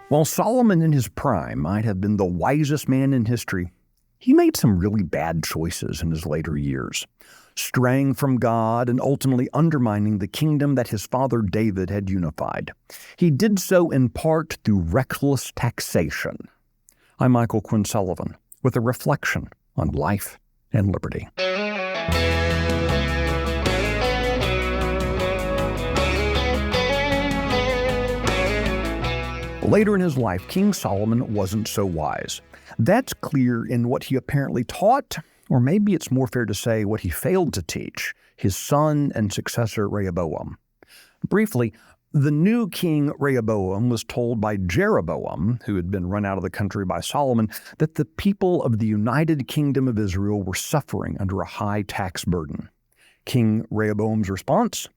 While Solomon in his prime might have been the wisest man in history, he made some really bad choices in his later years, straying from God and ultimately undermining the kingdom that his father David had unified. He did so in part through reckless taxation. I'm Michael Quinn Sullivan with a reflection on life and liberty. Later in his life, King Solomon wasn't so wise. That's clear in what he apparently taught, or maybe it's more fair to say what he failed to teach, his son and successor Rehoboam. Briefly, the new king Rehoboam was told by Jeroboam, who had been run out of the country by Solomon, that the people of the United Kingdom of Israel were suffering under a high tax burden. King Rehoboam's response: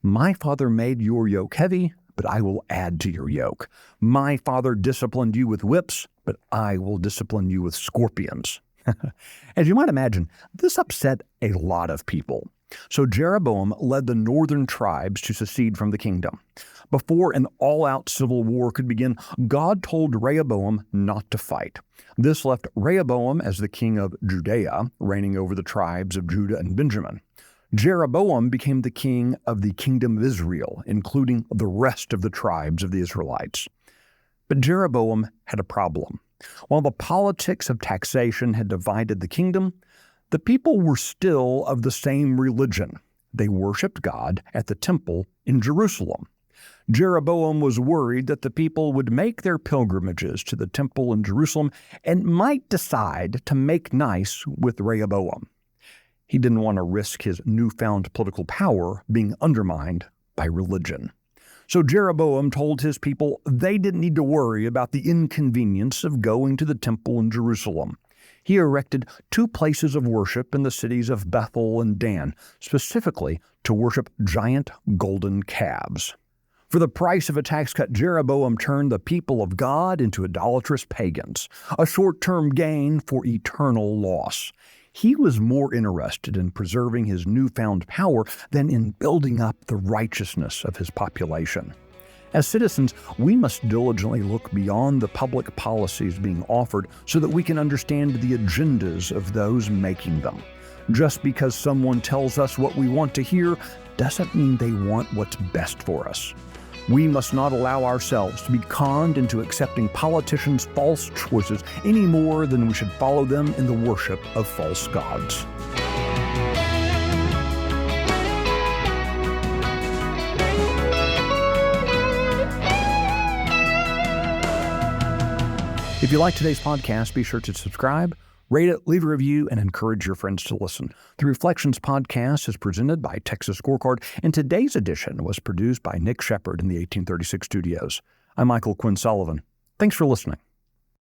"My father made your yoke heavy, but I will add to your yoke. My father disciplined you with whips, but I will discipline you with scorpions." As you might imagine, this upset a lot of people. So Jeroboam led the northern tribes to secede from the kingdom. Before an all-out civil war could begin, God told Rehoboam not to fight. This left Rehoboam as the king of Judea, reigning over the tribes of Judah and Benjamin. Jeroboam became the king of the kingdom of Israel, including the rest of the tribes of the Israelites. But Jeroboam had a problem. While the politics of taxation had divided the kingdom, the people were still of the same religion. They worshiped God at the temple in Jerusalem. Jeroboam was worried that the people would make their pilgrimages to the temple in Jerusalem and might decide to make nice with Rehoboam. He didn't want to risk his newfound political power being undermined by religion. So Jeroboam told his people they didn't need to worry about the inconvenience of going to the temple in Jerusalem. He erected 2 places of worship in the cities of Bethel and Dan, specifically to worship giant golden calves. For the price of a tax cut, Jeroboam turned the people of God into idolatrous pagans, a short-term gain for eternal loss. He was more interested in preserving his newfound power than in building up the righteousness of his population. As citizens, we must diligently look beyond the public policies being offered so that we can understand the agendas of those making them. Just because someone tells us what we want to hear doesn't mean they want what's best for us. We must not allow ourselves to be conned into accepting politicians' false choices any more than we should follow them in the worship of false gods. If you like today's podcast, be sure to subscribe, rate it, leave a review, and encourage your friends to listen. The Reflections podcast is presented by Texas Scorecard, and today's edition was produced by Nick Shepard in the 1836 studios. I'm Michael Quinn Sullivan. Thanks for listening.